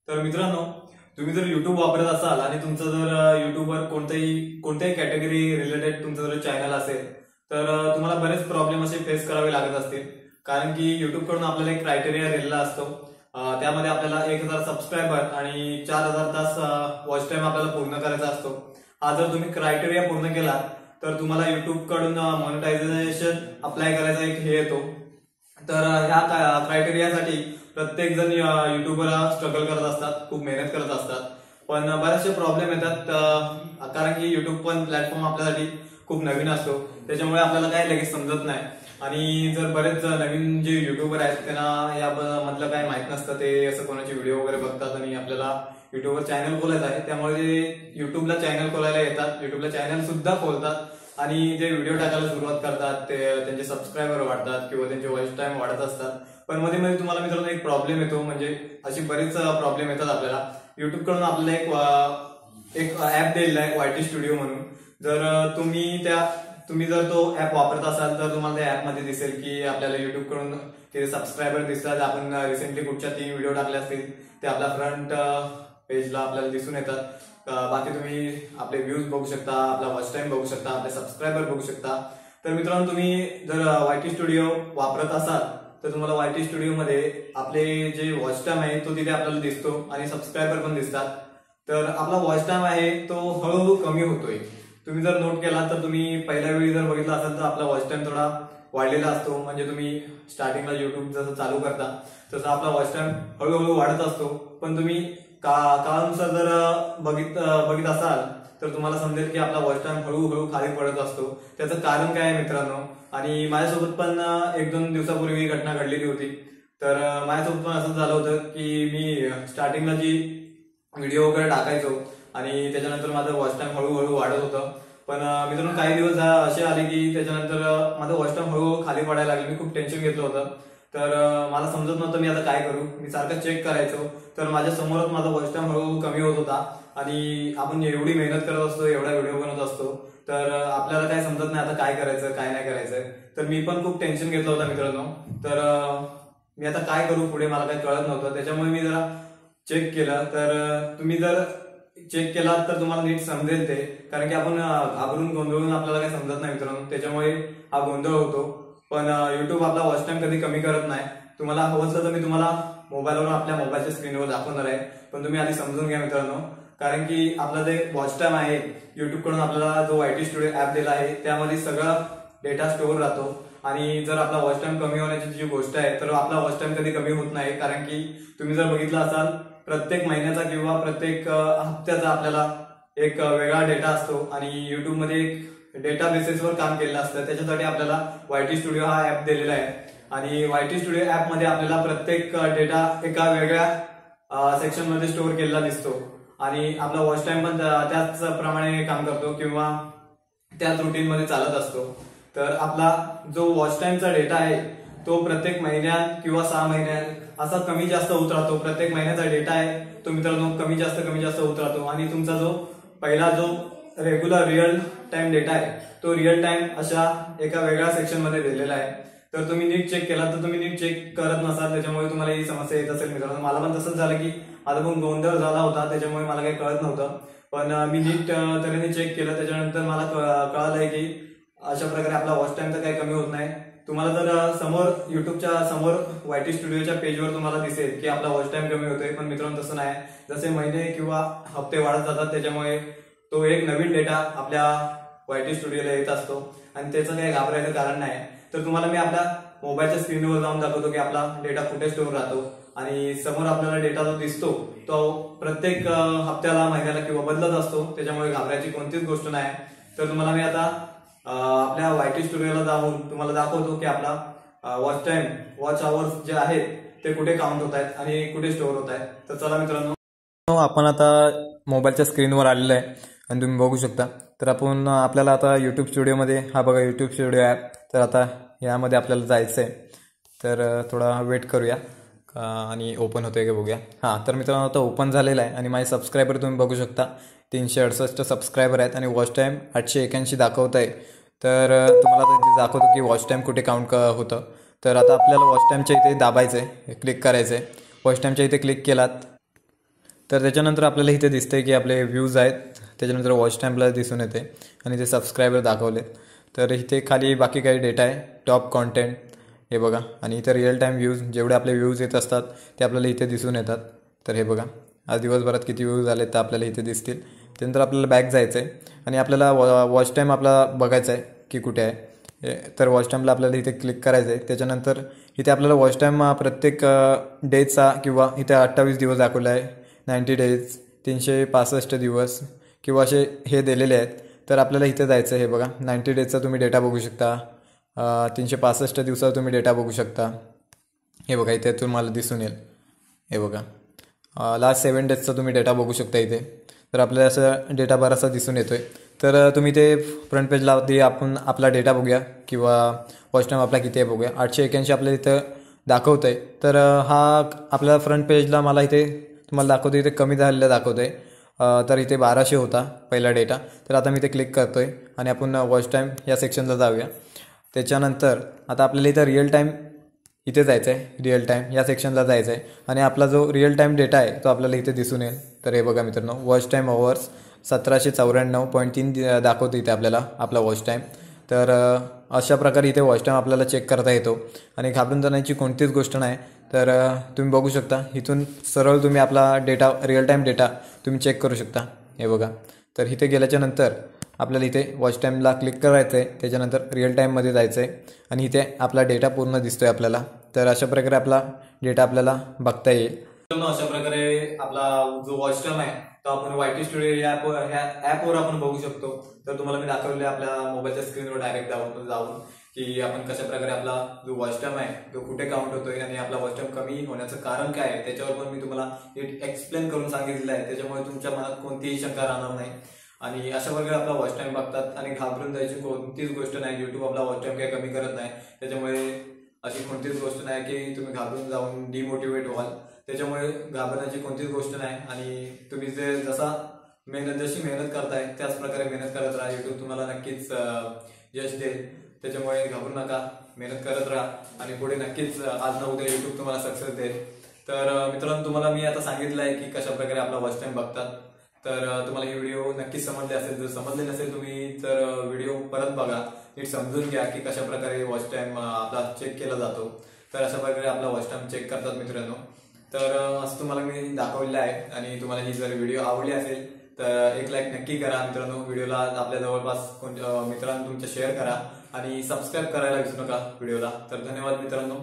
तर मित्रांनो, तुम्ही जर YouTube वापरत असाल आणि तुमचं जर YouTubeवर कोणत्याही कॅटेगरी रिलेटेड तुमचं जर चॅनल असेल तर तुम्हाला बरेच प्रॉब्लेम असे फेस करावे लागत असतील. कारण की YouTube कडून आपल्याला एक क्रायटेरिया दिलेला असतो. त्यामध्ये आपल्याला 1000 सबस्क्रायबर आणि 4000 तास वॉच टाइम आपल्याला पूर्ण करायचा असतो. हा जर तुम्ही क्रायटेरिया पूर्ण केला तर तुम्हाला YouTube कडून मॉनिटायझेशन अप्लाय करायचा एक हे येतो. तर ह्या क्रायटेरियासाठी प्रत्येक जण युट्यूबर स्ट्रगल करत असतात, खूप मेहनत करत असतात. पण बरेचसे प्रॉब्लेम येतात कारण की युट्यूब पण प्लॅटफॉर्म आपल्यासाठी खूप नवीन असतो, त्याच्यामुळे आपल्याला काही लगेच समजत नाही. आणि जर बरेच नवीन जे युट्यूबर आहेत त्यांना यामधलं काही माहित नसतं, ते असं कोणाचे व्हिडिओ वगैरे बघतात आणि आपल्याला युट्यूबवर चॅनल खोलायचं आहे त्यामुळे ते युट्यूबला चॅनल खोलायला येतात, युट्यूबला चॅनल सुद्धा खोलतात आणि जे व्हिडिओ टाकायला सुरुवात करतात ते त्यांचे सबस्क्रायबर वाढतात किंवा त्यांचे वॉच टाइम वाढत असतात. पण मध्ये मध्ये तुम्हाला मित्रांनो एक प्रॉब्लेम येतो, म्हणजे अशी बरीच प्रॉब्लेम येतात आपल्याला. युट्यूब कडून आपल्याला एक ऍप दिलेला आहे YT स्टुडिओ म्हणून. जर तुम्ही जर तो ऍप वापरत असाल तर तुम्हाला त्या ऍप मध्ये दिसेल की आपल्याला युट्यूब कडून ते सबस्क्रायबर दिसतात. आपण रिसेंटली कुठच्या 3 व्हिडिओ टाकले असतील ते आपल्या फ्रंट पेजला आपल्याला दिसून येतात. बाकी तुम्ही आपले व्ह्यूज बघू शकता, आपला वॉच टाइम बघू शकता, आपले सबस्क्रायबर बघू शकता. तर मित्रांनो, तुम्ही जर YT स्टुडिओ वापरत असाल तर तुम्हाला YT स्टुडिओ मध्ये आपले जे वॉच टाइम आहे तो तिथे आपल्याला दिसतो आणि सबस्क्रायबर पण दिसतात. तर आपला वॉच टाइम आहे तो हळूहळू कमी होतोय. तुम्ही जर नोट केला तर तुम्ही पहिल्या वेळी जर बघितला असाल तर आपला वॉच टाइम थोडा वाढलेला असतो. म्हणजे तुम्ही स्टार्टिंगला युट्यूब जसं चालू करता तसं आपला वॉच टाइम हळूहळू वाढत असतो. पण तुम्ही काळानुसार जर बघित असाल तर तुम्हाला समजेल की आपला वॉच टाइम हळूहळू खाली पडत असतो. त्याचं कारण काय आहे मित्रांनो, आणि माझ्यासोबत पण 1-2 दिवसापूर्वी घटना घडलेली होती. तर माझ्यासोबत पण असंच झालं होतं की मी स्टार्टिंगला जी व्हिडिओ वगैरे टाकायचो आणि त्याच्यानंतर माझं वॉच टाइम हळूहळू वाढत होतं. पण मित्रांनो, काही दिवस असे आले की त्याच्यानंतर माझं वॉच टाइम हळूहळू खाली पडायला लागले. मी खूप टेन्शन घेतलं होतं. तर मला समजत नव्हतं मी आता काय करू. मी सारखं चेक करायचो तर माझ्या समोरच माझा वॉच टाइम हळूहळू कमी होत होता. आणि आपण एवढी मेहनत करत असतो, एवढा व्हिडिओ बनवत असतो, तर आपल्याला काय समजत नाही आता काय करायचं काय नाही करायचं. तर मी पण खूप टेन्शन घेतलं होतं मित्रांनो. तर मी आता काय करू पुढे मला काही कळत नव्हतं. त्याच्यामुळे मी जरा चेक केलं. तर तुम्ही जर चेक केला तर तुम्हाला नीट समजेल ते. कारण की आपण घाबरून गोंधळून आपल्याला काही समजत नाही मित्रांनो, त्याच्यामुळे हा गोंधळ होतो. पण युट्यूब आपला वॉच टाइम कधी कमी करत नाही. तुम्हाला हवं असलं तर मी तुम्हाला मोबाईलवरून आपल्या मोबाईलच्या स्क्रीनवर दाखवणार आहे. पण तुम्ही आधी समजून घ्या मित्रांनो. कारण की आपला जे वॉच टाइम आहे युट्यूब कडून आपल्याला जो YT स्टुडिओ ऍप दिला आहे त्यामध्ये सगळा डेटा स्टोअर राहतो. आणि जर आपला वॉच टाइम कमी होण्याची जी गोष्ट आहे तर आपला वॉच टाइम कधी कमी होत नाही. कारण की तुम्ही जर बघितलं असाल प्रत्येक महिन्याचा किंवा प्रत्येक हप्त्याचा आपल्याला एक वेगळा डेटा असतो आणि युट्यूबमध्ये एक डेटा बेसिसवर काम केलेलं असतं. त्याच्यासाठी आपल्याला YT स्टुडिओ हा ऍप दिलेला आहे. आणि YT स्टुडिओ ऍप मध्ये आपल्याला प्रत्येक डेटा एका वेगळ्या सेक्शन मध्ये स्टोअर केलेला दिसतो. आणि आपला वॉच टाइम पण त्याच प्रमाणे काम करतो किंवा त्याच रुटीन मध्ये चालत असतो. तर आपला जो वॉच टाइमचा डेटा आहे तो प्रत्येक महिन्यात किंवा 6 महिन्यात असा कमी जास्त होत राहतो. प्रत्येक महिन्याचा डेटा आहे तो मित्रांनो कमी जास्त होत राहतो. आणि तुमचा जो पहिला जो रेग्युलर रिअल टाइम डेटा आहे तो रिअल टाइम अशा एका वेगळ्या सेक्शन मध्ये दिलेला आहे. तर तुम्ही नीट चेक केला तर तुम्ही नीट चेक करत नसाल, त्याच्यामुळे तुम्हाला ही समस्या येत असेल मित्रांनो. मला पण तसंच झालं की माझा पण गोंधळ झाला होता, त्याच्यामुळे मला काही कळत नव्हतं. पण मी नीट तऱ्हेने चेक केलं त्याच्यानंतर मला कळालंय की अशा प्रकारे आपला वॉच टाइम तर काही कमी होत नाही. तुम्हाला जर समोर युट्यूबच्या समोर YT स्टुडिओच्या पेजवर तुम्हाला दिसेल की आपला वॉच टाइम कमी होतोय, पण मित्रांनो तसं नाही. जसे महिने किंवा हप्ते वाढत जातात त्याच्यामुळे तो एक नवीन डेटा आपल्या YT स्टुडिओला येत असतो आणि त्याचं काही घाबरायचं कारण नाही. तर तुम्हाला मी आपल्या मोबाईलच्या स्क्रीनवर जाऊन दाखवतो की आपला डेटा कुठे स्टोअर राहतो. आणि समोर आपल्याला डेटा जो दिसतो तो प्रत्येक हप्त्याला महिन्याला किंवा बदलत असतो, त्याच्यामुळे घाबरायची कोणतीच गोष्ट नाही. तर तुम्हाला मी आता आपल्या YT स्टुडिओला जाऊन तुम्हाला दाखवतो की आपला वॉच आवर्स जे आहेत ते कुठे काउंट होत आहेत आणि कुठे स्टोअर होत आहेत. तर चला मित्रांनो, आपण आता मोबाईलच्या स्क्रीनवर आलेलो आहे आणि तुम्ही बघू शकता. तर आपल्याला आता युट्यूब स्टुडिओमध्ये, हा बघा युट्यूब स्टुडिओ ॲप. तर आता यामध्ये आपल्याला जायचं आहे. तर थोडा वेट करूया आणि ओपन होतोय का बघूया. हां, तर मित्रांनो आता ओपन झालेला आहे आणि माझे सबस्क्रायबर तुम्ही बघू शकता 368 सबस्क्रायबर आहेत आणि वॉच टाइम 881 दाखवत आहे. तर तुम्हाला आता दाखवतो की वॉच टाइम कुठे काउंट होतं. तर आता आपल्याला वॉच टाइमच्या इथे दाबायचं आहे, क्लिक करायचं आहे. वॉच टाइमच्या इथे क्लिक केलात तर त्याच्यानंतर आपल्याला इथे दिसतंय की आपले व्ह्यूज आहेत, त्याच्यानंतर वॉच टाईम आपल्याला दिसून येते आणि ते सबस्क्रायबर दाखवलेत. तर इथे खाली बाकी काही डेटा आहे, टॉप कॉन्टेंट हे बघा, आणि इथे रिअल टाईम व्ह्यूज जेवढे आपले व्ह्यूज येत असतात ते आपल्याला इथे दिसून येतात. तर हे बघा आज दिवसभरात किती व्ह्यूज आले तर आपल्याला इथे दिसतील. त्यानंतर आपल्याला बॅक जायचं आहे आणि आपल्याला वॉच टाईम आपला बघायचा आहे की कुठे आहे. तर वॉच टाईमला आपल्याला इथे क्लिक करायचं आहे. त्याच्यानंतर इथे आपल्याला वॉच टाईम प्रत्येक डेजचा किंवा इथे 28 दिवस दाखवला आहे, 90 डेज, 365 दिवस किंवा असे हे दिलेले आहेत. तर आपल्याला इथे जायचं आहे. हे बघा 90 डेजचा तुम्ही डेटा बघू शकता, 365 दिवसाचा तुम्ही डेटा बघू शकता. हे बघा इथे तुम्हाला दिसून येईल. हे बघा लास्ट 7 डेजचा तुम्ही डेटा बघू शकता इथे. तर आपल्याला असं डेटा बराचसा दिसून येतोय. तर तुम्ही ते फ्रंट पेजला आपण आपला डेटा बघूया किंवा वॉच टाईम आपला किती आहे बघूया. 881 आपल्याला इथं दाखवतं आहे. तर हा आपल्याला फ्रंट पेजला मला इथे तुम्हाला दाखवतो, इथे कमी झालेला दाखवतो आहे. तर इथे 1200 होता पहिला डेटा. तर आता मी इथे क्लिक करतो आहे आणि आपण वॉच टाईम या सेक्शनला जाऊया. त्याच्यानंतर आता आपल्याला इथं रिअल टाईम इथे जायचं आहे, रिअल टाईम या सेक्शनला जायचं आहे आणि आपला जो रिअल टाईम डेटा आहे तो आपल्याला इथे दिसून येईल. तर हे बघा मित्रांनो, वॉच टाईम अवर्स 1794.3 दाखवतो इथे आपल्याला आपला वॉच टाईम. तर अशा प्रकारे इथे वॉच टाईम आपल्याला चेक करता येतो आणि घाबरून जाण्याची कोणतीच गोष्ट नाही. तर तुम्ही बघू शकता इथून सरळ तुम्ही आपला डेटा, रिअल टाईम डेटा तुम्ही चेक करू शकता. हे बघा, तर इथे गेल्याच्यानंतर आपल्याला इथे वॉच टाईमला क्लिक करायचं आहे, त्याच्यानंतर रिअल टाईममध्ये जायचं आहे आणि इथे आपला डेटा पूर्ण दिसतोय आपल्याला. तर अशा प्रकारे आपला डेटा आपल्याला बघता येईल. अशा प्रकारे आपला जो वॉच टाईम आहे तो आपण YT स्टुडिओ या ॲपवर आपण बघू शकतो. तर तुम्हाला मी दाखवले आपल्या मोबाईलच्या स्क्रीनवर डायरेक्ट जाऊन की आपण कशा प्रकारे आपला जो वॉच टाईम आहे तो कुठे काउंट होतोय आणि आपला वॉच टाईम कमी होण्याचं कारण काय आहे त्याच्यावर पण मी तुम्हाला एक्सप्लेन करून सांगितलेलं आहे. त्याच्यामुळे तुमच्या मनात कोणतीही शंका राहणार नाही आणि अशा प्रकारे आपला वॉच टाईम बघतात आणि घाबरून जायची कोणतीच गोष्ट नाही. युट्यूब आपला वॉच टाईम काही कमी करत नाही, त्याच्यामुळे अशी कोणतीच गोष्ट नाही की तुम्ही घाबरून जाऊन डिमोटिवेट व्हाल. त्याच्यामुळे घाबरण्याची कोणतीच गोष्ट नाही आणि तुम्ही जशी मेहनत करताय त्याच प्रकारे मेहनत करत राहा. युट्यूब तुम्हाला नक्कीच यश देईल. त्याच्यामुळे घाबरू नका, मेहनत करत राहा आणि पुढे नक्कीच आज ना उद्या युट्यूब तुम्हाला सक्सेस देईल. तर मित्रांनो, तुम्हाला मी आता सांगितलं आहे की कशा प्रकारे आपला वॉच टाईम बघतात. तर तुम्हाला ही व्हिडिओ नक्कीच समजले असेल. जर समजले नसेल तुम्ही तर व्हिडिओ परत बघा, नीट समजून घ्या की कशा प्रकारे वॉच टाईम आपला चेक केला जातो. तर अशा प्रकारे आपला वॉच टाईम चेक करतात मित्रांनो. तर असं तुम्हाला मी दाखवलेलं आहे आणि तुम्हाला ही जर व्हिडिओ आवडली असेल तर एक लाईक नक्की करा मित्रांनो. व्हिडिओला आपल्या जवळपास कोणत्या मित्रांनो तुमच्या शेअर करा आणि सबस्क्राईब करायला विसरू नका व्हिडिओला. तर धन्यवाद मित्रांनो.